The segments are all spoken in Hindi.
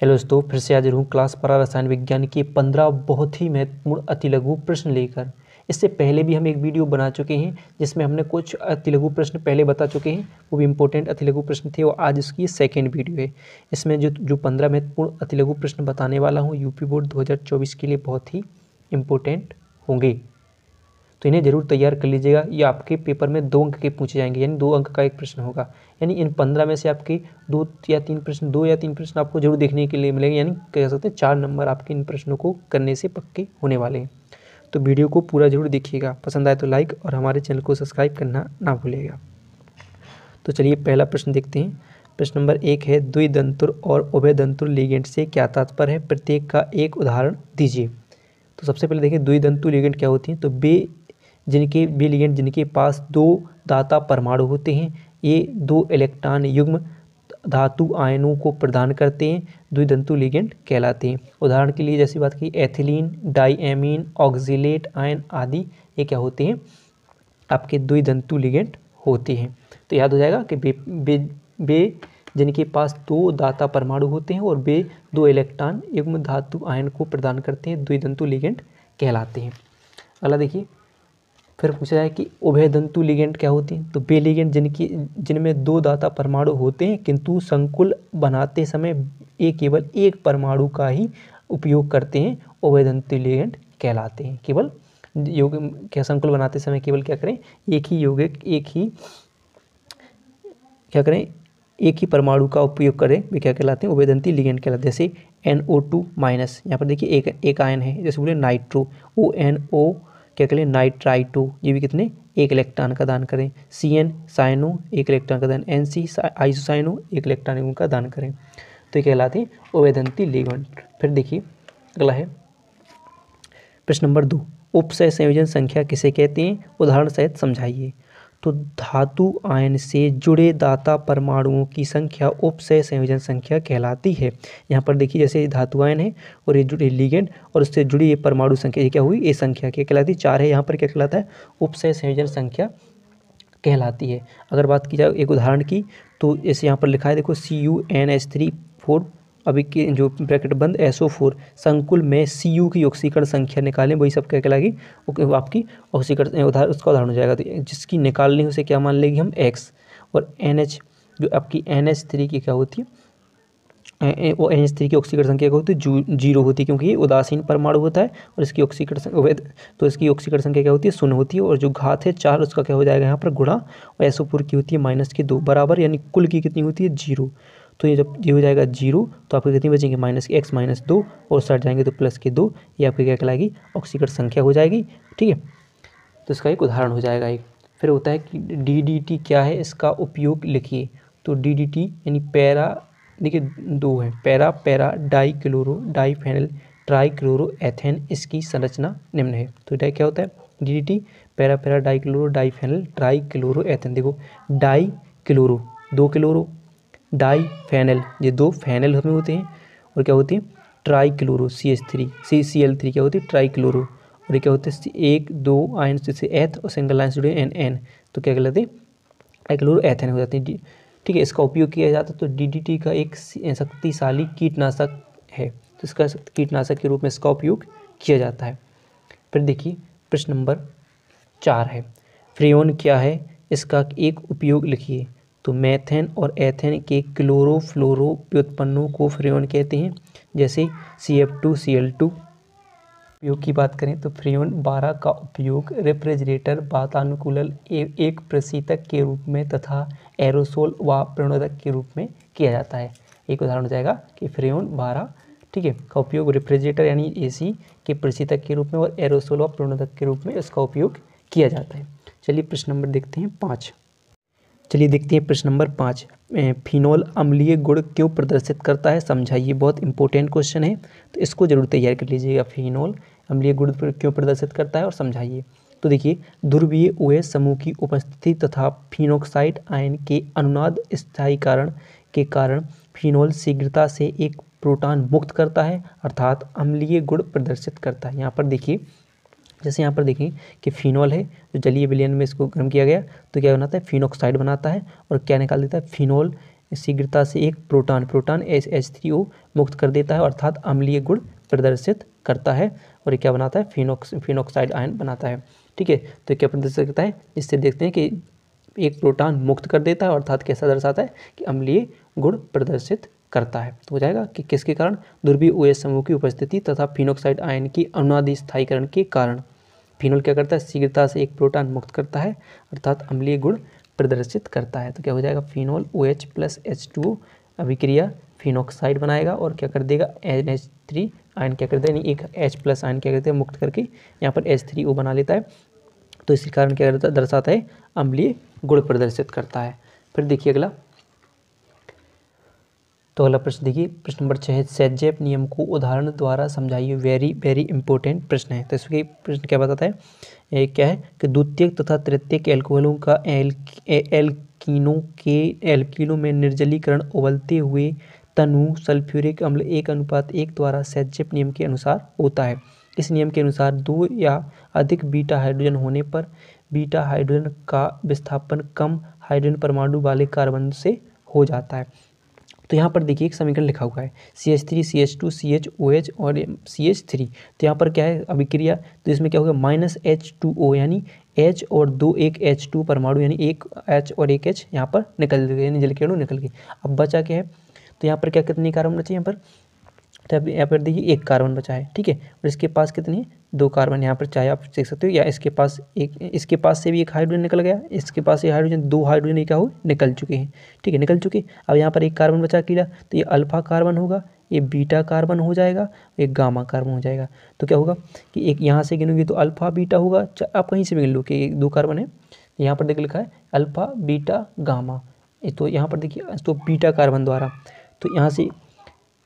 हेलो दोस्तों, फिर से हाजिर हूँ क्लास 12 रसायन विज्ञान के 15 बहुत ही महत्वपूर्ण अतिलघु प्रश्न लेकर। इससे पहले भी हम एक वीडियो बना चुके हैं जिसमें हमने कुछ अतिलघु प्रश्न पहले बता चुके हैं, वो भी इंपॉर्टेंट अतिलघु प्रश्न थे और आज इसकी सेकेंड वीडियो है। इसमें जो 15 महत्वपूर्ण अतिलघु प्रश्न बताने वाला हूँ यूपी बोर्ड 2024 के लिए बहुत ही इम्पोर्टेंट होंगे, तो इन्हें जरूर तैयार कर लीजिएगा। ये आपके पेपर में 2 अंक के पूछे जाएंगे, यानी 2 अंक का एक प्रश्न होगा। यानी इन 15 में से आपके 2 या 3 प्रश्न आपको जरूर देखने के लिए मिलेंगे, यानी कह सकते हैं 4 नंबर आपके इन प्रश्नों को करने से पक्के होने वाले हैं। तो वीडियो को पूरा जरूर देखिएगा, पसंद आए तो लाइक और हमारे चैनल को सब्सक्राइब करना ना भूलिएगा। तो चलिए पहला प्रश्न देखते हैं। प्रश्न नंबर 1 है, द्विदंतुर और उभयदंतुर लिगेंड से क्या तात्पर्य है, प्रत्येक का एक उदाहरण दीजिए। तो सबसे पहले देखिए द्विदंतु लिगेंड क्या होती हैं। तो बे लिगेंड जिनके पास 2 दाता परमाणु होते हैं, ये 2 इलेक्ट्रॉन युग्म धातु आयनों को प्रदान करते हैं, द्विदंतु लिगेंड कहलाते हैं। उदाहरण के लिए जैसी बात की एथिलीन, डाइएमीन, ऑक्जिलेट आयन आदि ये क्या होते हैं, आपके द्विदंतु लिगेंड होते हैं। तो याद हो जाएगा कि बे जिनके पास 2 दाता परमाणु होते हैं और बे 2 इलेक्ट्रॉन युग्म धातु आयन को प्रदान करते हैं, द्विदंतु लिगेंड कहलाते हैं। अगला देखिए, फिर पूछा जाए कि उभयदंतु लिगेंड क्या होती हैं। तो बे लिगेंड जिनमें 2 दाता परमाणु होते हैं किंतु संकुल बनाते समय ये केवल एक परमाणु का ही उपयोग करते हैं, उभयदंतु लिगेंड कहलाते हैं। केवल क्या संकुल बनाते समय केवल क्या करें, एक ही परमाणु का उपयोग करें, वे क्या कहलाते हैं, उभयदंती लिगेंड कहलाते हैं। जैसे NO2 माइनस, यहाँ पर देखिए एक आयन है, जैसे बोले नाइट्रो, ONO क्या करें, नाइट्राइटो, ये भी कितने, 1 इलेक्ट्रॉन का दान करें। CN साइनो, 1 इलेक्ट्रॉन का दान। NC आइसोसाइनो, 1 इलेक्ट्रॉन का दान करें। तो ये कहलाते हैं उभयदंती लिगेंड। फिर देखिए अगला है प्रश्न नंबर 2, उपसय संयोजन संख्या किसे कहते हैं, उदाहरण सहित समझाइए। तो धातु आयन से जुड़े दाता परमाणुओं की संख्या उपसय संयोजन संख्या कहलाती है। यहाँ पर देखिए जैसे धातु आयन है और ये जुड़े लिगेंड और उससे जुड़ी ये परमाणु संख्या, ये क्या हुई, ये संख्या क्या कहलाती है, 4 है। यहाँ पर क्या कहलाता है, उपसय संयोजन संख्या कहलाती है। अगर बात की जाए एक उदाहरण की, तो जैसे यहाँ पर लिखा है देखो CuNH3 अभी के जो ब्रैकेट बंद SO4 संकुल में Cu की ऑक्सीकरण संख्या निकालें, वही सब क्या कहलाएगी, आपकी ऑक्सीकरण उसका उदाहरण हो जाएगा। तो जिसकी निकालनी उसे क्या मान लेंगे हम, X। और NH जो आपकी NH3 की क्या होती है, वो NH3 की ऑक्सीकरण संख्या क्या होती है, 0 होती है, क्योंकि ये उदासीन परमाणु होता है और इसकी ऑक्सीकरण तो इसकी ऑक्सीकरण संख्या क्या होती है, 0 होती है। और जो घात है 4 उसका क्या हो जाएगा यहाँ पर गुणा, और SO4 की होती है -2 बराबर, यानी कुल की कितनी होती है, 0। तो ये जब ये हो जाएगा 0 तो आपके कितनी बचेंगे, -x -2 और सट जाएंगे तो +2, ये आपकी क्या कहलाएगी, ऑक्सीकरण संख्या हो जाएगी। ठीक है, तो इसका एक उदाहरण हो जाएगा एक। फिर होता है कि DDT क्या है, इसका उपयोग लिखिए। तो DDT यानी पैरा, देखिए 2 है, para dichloro diphenyl trichloro ethane, इसकी संरचना निम्न है। तो क्या होता है, DDT para dichloro diphenyl trichloro ethane. देखो डाइक्लोरो 2 क्लोरो, डाई फेनल ये 2 फेनल हमें होते हैं, और क्या होती है, ट्राइक्लोरो CH3 क्या होती है, ट्राइक्लोरो। और ये क्या होते हैं, 1 2 आयन से एथ और सिंगल लाइन से जुड़े NN, तो क्या कहलाते हैं, ट्राइक्लोरो एथेन हो जाते हैं। ठीक है, इसका उपयोग किया जाता है। तो DDT का एक शक्तिशाली कीटनाशक है, तो इसका कीटनाशक के रूप में इसका उपयोग किया जाता है। फिर देखिए प्रश्न नंबर 4 है, फ्रेओन क्या है, इसका एक उपयोग लिखिए। तो मेथेन और एथेन के क्लोरोफ्लोरो व्युत्पन्नों को फ्रेओन कहते हैं, जैसे CF2Cl2। उपयोग की बात करें तो फ्रेओन 12 का उपयोग रेफ्रिजरेटर, वातानुकूलक, एक प्रशीतक के रूप में तथा एरोसोल व प्रणोदक के रूप में किया जाता है। एक उदाहरण हो जाएगा कि फ्रेओन 12, ठीक है, का उपयोग रेफ्रिजरेटर यानी AC के प्रशीतक के रूप में और एरोसोल व प्रणोदक के रूप में इसका उपयोग किया जाता है। चलिए प्रश्न नंबर देखते हैं 5। चलिए देखते हैं प्रश्न नंबर 5, फिनोल अम्लीय गुण क्यों प्रदर्शित करता है, समझाइए। बहुत इंपॉर्टेंट क्वेश्चन है, तो इसको जरूर तैयार कर लीजिएगा। फिनोल अम्लीय गुण क्यों प्रदर्शित करता है और समझाइए। तो देखिए ध्रुवीय OH समूह की उपस्थिति तथा फिनोक्साइड आयन के अनुनाद स्थायीकरण के कारण फिनोल शीघ्रता से एक प्रोटॉन मुक्त करता है, अर्थात अम्लीय गुण प्रदर्शित करता है। यहाँ पर देखिए, जैसे यहाँ पर देखें कि फिनोल है, जो जलीय विलयन में इसको गर्म किया गया तो क्या बनाता है, फिनोक्साइड बनाता है और क्या निकाल देता है, फिनोल शीघ्रता से एक प्रोटॉन H3O मुक्त कर देता है, अर्थात अम्लीय गुण प्रदर्शित करता है, और ये क्या बनाता है, फिनोक्साइड आयन बनाता है। ठीक है, तो क्या प्रदर्शित करता है, इससे देखते हैं कि एक प्रोटॉन मुक्त कर देता है, अर्थात कैसा दर्शाता है कि अम्लीय गुण प्रदर्शित करता है। तो हो जाएगा कि किसके कारण, ध्रुवीय OH समूह की उपस्थिति तथा फिनोक्साइड आयन की अनुनादी स्थायीकरण के कारण। फिनोल क्या करता है, शीघ्रता से एक प्रोटॉन मुक्त करता है, अर्थात अम्लीय गुण प्रदर्शित करता है। तो क्या हो जाएगा, फिनोल OH + H2O अभिक्रिया फिनोक्साइड बनाएगा और क्या कर देगा, NH3 आयन क्या कर देगा, यानी एक H+ आयन क्या करते हैं, मुक्त करके यहाँ पर H3O बना लेता है। तो इसी कारण क्या करता है, दर्शाता है अम्लीय गुण प्रदर्शित करता है। फिर देखिए अगला, तो अगला प्रश्न देखिए, प्रश्न नंबर 6 है, सेजेप नियम को उदाहरण द्वारा समझाइए। वेरी वेरी इंपॉर्टेंट प्रश्न है। तो इसके प्रश्न क्या बताता है, क्या है कि द्वितीयक तथा तृतीयक एल्कोहलों का एल्कीनों में निर्जलीकरण उबलते हुए तनु सल्फ्यूरिक अम्ल 1:1 द्वारा सेजेप नियम के अनुसार होता है। इस नियम के अनुसार 2 या अधिक बीटा हाइड्रोजन होने पर बीटा हाइड्रोजन का विस्थापन कम हाइड्रोजन परमाणु वाले कार्बन से हो जाता है। तो यहाँ पर देखिए एक समीकरण लिखा हुआ है, CH3 CH2 CHOH और CH3। तो यहाँ पर क्या है अभिक्रिया, तो इसमें क्या होगा, -H2O, यानी H और एक H2 परमाणु, यानी एक H और एक H यहाँ पर निकल गए, यानी जल के अणु निकल गए। अब बचा क्या है, तो यहाँ पर क्या कितने कार्बन बचे यहाँ पर, तो यहाँ पर देखिए एक कार्बन बचा है। ठीक है, और इसके पास कितनी है, 2 कार्बन यहाँ पर, चाहे आप देख सकते हो, या इसके पास इसके पास से भी एक हाइड्रोजन निकल गया, इसके पास ये हाइड्रोजन, 2 हाइड्रोजन ये क्या हो निकल चुके हैं। ठीक है, निकल चुके। अब यहाँ पर एक कार्बन बचा अकेला, तो ये अल्फा कार्बन होगा, ये बीटा कार्बन हो जाएगा, एक गामा कार्बन हो जाएगा। तो क्या होगा कि एक यहाँ से गिनोगे तो अल्फा बीटा होगा, आप कहीं से भी गिन लो कि 2 कार्बन है, यहाँ पर देखिए लिखा है अल्फा बीटा गामा, तो यहाँ पर देखिए तो बीटा कार्बन द्वारा, तो यहाँ से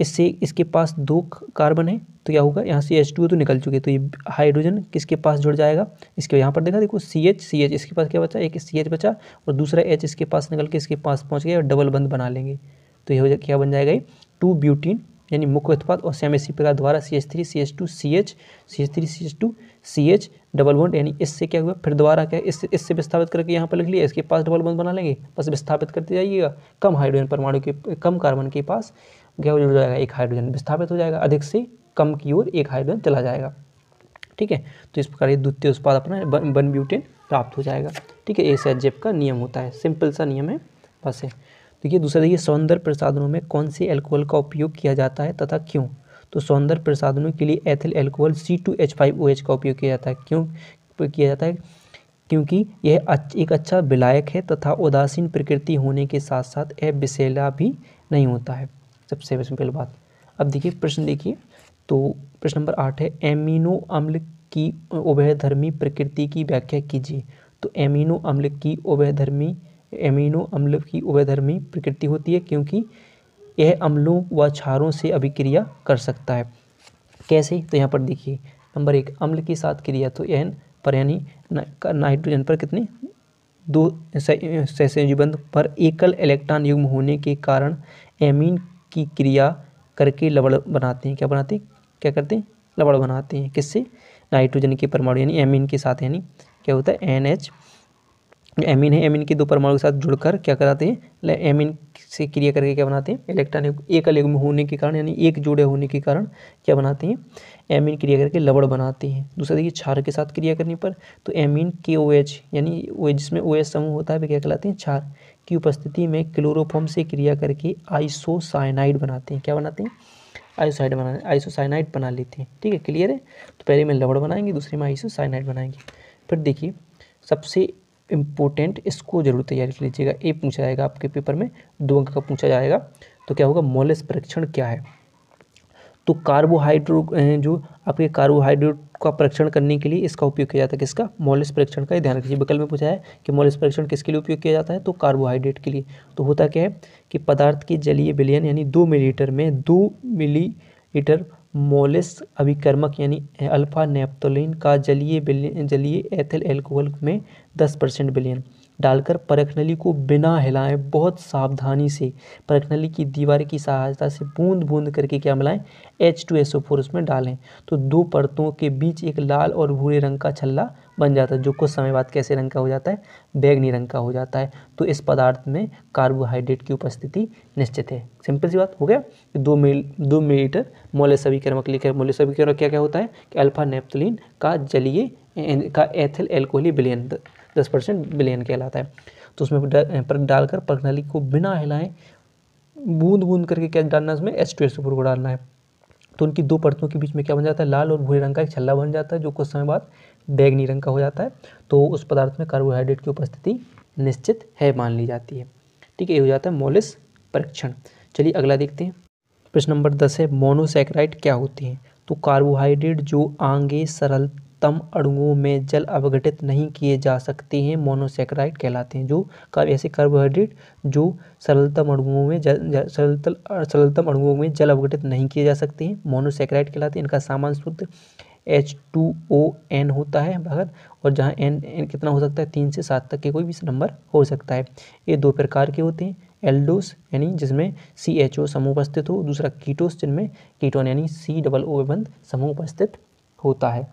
इससे इसके पास 2 कार्बन है, तो क्या होगा, यहाँ से H2O तो निकल चुके, तो ये हाइड्रोजन किसके पास जुड़ जाएगा, इसके यहाँ पर देखो CH इसके पास क्या बचा, एक CH बचा और दूसरा H इसके पास निकल के इसके पास पहुँच गया और डबल बंध बना लेंगे। तो ये हो क्या बन जाएगा, 2 ब्यूटीन, यानी मुख्य उत्पाद, और सेम इसी प्रकार द्वारा CH3 CH2 CH CH3 CH2 CH double bond, यानी इससे क्या हुआ, फिर दोबारा क्या इससे विस्थापित करके यहाँ पर लिख लिया, इसके पास डबल बॉन्ड बना लेंगे, बस विस्थापित करते जाइएगा, कम हाइड्रोजन परमाणु के, कम कार्बन के पास क्या जुड़ जाएगा, एक हाइड्रोजन विस्थापित हो जाएगा, अधिक से कम की ओर एक हाइड्रोजन चला जाएगा। ठीक है, तो इस प्रकार ये द्वितीय उत्पाद अपना 1 ब्यूटेन प्राप्त हो जाएगा। ठीक है, ये सेजेप का नियम होता है, सिंपल सा नियम है बस है। देखिए दूसरा देखिए, सौंदर्य प्रसाधनों में कौन से अल्कोहल का उपयोग किया जाता है तथा क्यों। तो सौंदर्य प्रसाधनों के लिए एथिल अल्कोहल C2H5OH का उपयोग किया जाता है। क्यों किया जाता है, क्योंकि यह एक अच्छा विलायक है तथा उदासीन प्रकृति होने के साथ साथ यह विषैला भी नहीं होता है, सबसे सिंपल बात। अब देखिए प्रश्न देखिए, तो प्रश्न नंबर 8 है, एमिनो अम्ल की उभयधर्मी प्रकृति की व्याख्या कीजिए। तो एमिनो अम्ल की उभयधर्मी प्रकृति होती है क्योंकि यह अम्लों व क्षारों से अभिक्रिया कर सकता है। कैसे, तो यहाँ पर देखिए नंबर 1, अम्ल के साथ क्रिया, तो N पर यानी नाइट्रोजन पर कितने 2 सहसंयोजी बंध पर एकल इलेक्ट्रॉन युग्म होने के कारण एमीन की क्रिया करके लवण बनाते हैं। क्या बनाते हैं, क्या करते हैं, लवण बनाते हैं, किससे, नाइट्रोजन के परमाणु यानी एमीन के साथ, यानी क्या होता है NH, एमीन है, एमीन के 2 परमाणु के साथ जुड़कर क्या कराते हैं, एमीन से क्रिया करके क्या बनाते हैं, इलेक्ट्रॉन एकल युग्म होने के कारण, यानी एक जोड़े होने के कारण क्या बनाते हैं, एमीन क्रिया करके लवण बनाते हैं। दूसरा देखिए, क्षार के साथ क्रिया करने पर, तो एमीन के OH, यानी OH जिसमें OH समूह होता है वे क्या कहलाते हैं, क्षार की उपस्थिति में क्लोरोफॉर्म से क्रिया करके आइसोसाइनाइड बनाते हैं। क्या बनाते हैं, आइसोसाइनाइड बना लेते हैं। ठीक है, क्लियर है। तो पहले में लवण बनाएंगे, दूसरे में आइसोसाइनाइड बनाएंगे। फिर देखिए सबसे इम्पोर्टेंट, इसको जरूर तैयारी कर लीजिएगा, ये पूछा जाएगा आपके पेपर में, 2 अंक का पूछा जाएगा। तो क्या होगा, मोलेस परीक्षण क्या है। तो जो आपके कार्बोहाइड्रेट का परीक्षण करने के लिए इसका उपयोग किया जाता है, किसका, मोलेस परीक्षण का। ध्यान रखिए, विकल्प में पूछा है कि मोलेस परीक्षण किसके लिए उपयोग किया जाता है, तो कार्बोहाइड्रेट के लिए। तो होता क्या है कि पदार्थ की जलीय विलयन यानी 2 मिलीलीटर में 2 मिलीलीटर मोलेस अभिकर्मक यानी अल्फा नेप्थोलीन का जलीय एथिल अल्कोहल में 10% विलयन डालकर परखनली को बिना हिलाए बहुत सावधानी से परखनली की दीवार की सहायता से बूंद बूंद करके क्या मिलाएं, H2SO4 उसमें डालें। तो 2 परतों के बीच एक लाल और भूरे रंग का छल्ला बन जाता है, जो कुछ समय बाद कैसे रंग का हो जाता है, बैंगनी रंग का हो जाता है। तो इस पदार्थ में कार्बोहाइड्रेट की उपस्थिति निश्चित है। सिंपल सी बात हो गया। 2 मिलीलीटर मोल सभी लिखे। मोल सभी क्या क्या होता है कि अल्फा नेप्थलीन का जलीय का एथिल एल्कोहली विलयन 10% विलयन कहलाता है। तो उसमें परत डालकर प्रणाली को बिना हिलाएं बूंद बूंद करके क्या डालना है, उसमें H2SO4 को डालना है। तो उनकी 2 परतों के बीच में क्या बन जाता है, लाल और भूरे रंग का एक छल्ला बन जाता है, जो कुछ समय बाद बैंगनी रंग का हो जाता है। तो उस पदार्थ में कार्बोहाइड्रेट की उपस्थिति निश्चित है मान ली जाती है। ठीक है, ये हो जाता है मोलिस परीक्षण। चलिए अगला देखते हैं। प्रश्न नंबर 10 है, मोनोसैकेराइड क्या होते हैं। तो कार्बोहाइड्रेट जो आगे सरलतम अणुओं में जल अवघटित नहीं किए जा सकते हैं, मोनोसैकेराइड कहलाते हैं। जो ऐसे कार्बोहाइड्रेट जो सरलतम अणुओं में सरलतम अणुओं में जल अवघटित नहीं किए जा सकते हैं, मोनोसैकेराइड कहलाते हैं। इनका सामान्य सूत्र H2ON होता है भागत, और जहाँ n कितना हो सकता है, 3 से 7 तक के कोई भी नंबर हो सकता है। ये 2 प्रकार के होते हैं, एल्डोस यानी जिसमें CHO समूह उपस्थित हो, दूसरा कीटोस जिनमें कीटोन यानी COO बंध समूह उपस्थित होता है।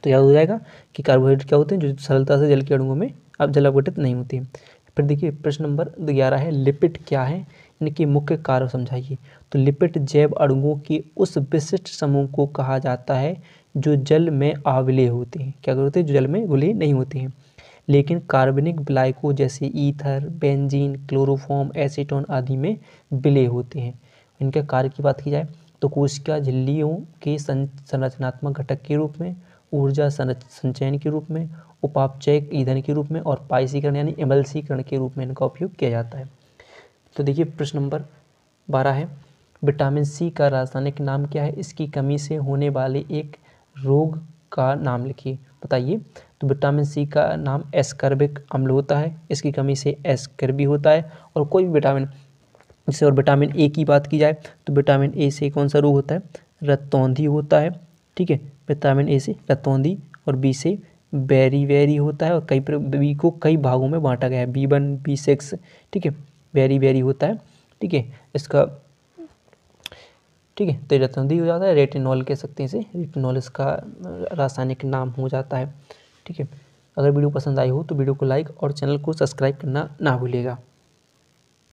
तो याद हो जाएगा कि कार्बोहाइड्रेट क्या होते हैं, जो सरलता से जल के अणुओं में अब जल अवघटित नहीं होते हैं। फिर देखिए प्रश्न नंबर 11 है, लिपिड क्या है, इनके मुख्य कार्य समझाइए। तो लिपिड जैव अणुओं के उस विशिष्ट समूह को कहा जाता है जो जल में अविलेय होते हैं। क्या होते हैं, जो जल में विलेय नहीं होते हैं, लेकिन कार्बनिक विलायकों जैसे ईथर, बेंजीन, क्लोरोफॉर्म, एसीटोन आदि में विलेय होते हैं। इनके कार्य की बात की जाए तो कोशिका झिल्लियों के संरचनात्मक घटक के रूप में, ऊर्जा संचयन के रूप में, उपापचयक ईंधन के रूप में और पाइसीकरण यानी एमल्सीकरण के रूप में इनका उपयोग किया जाता है। तो देखिए प्रश्न नंबर 12 है, विटामिन सी का रासायनिक नाम क्या है, इसकी कमी से होने वाले एक रोग का नाम लिखिए, बताइए। तो विटामिन सी का नाम एस्कर्बिक अम्ल होता है, इसकी कमी से एस्कर्बी होता है। और कोई भी विटामिन, जैसे और विटामिन ए की बात की जाए तो विटामिन ए से कौन सा रोग होता है, रतौंधी होता है। ठीक है, विटामिन ए से रतौंधी, और बी से बेरी होता है, और बी को कई भागों में बांटा गया है, B1 B6। ठीक है, बेरी होता है। ठीक है, इसका ठीक है, तो रतौंधी हो जाता है, रेटिनॉल कह सकते हैं इसे, रेटिनॉल इसका रासायनिक नाम हो जाता है। ठीक है, अगर वीडियो पसंद आई हो तो वीडियो को लाइक और चैनल को सब्सक्राइब करना ना भूलिएगा।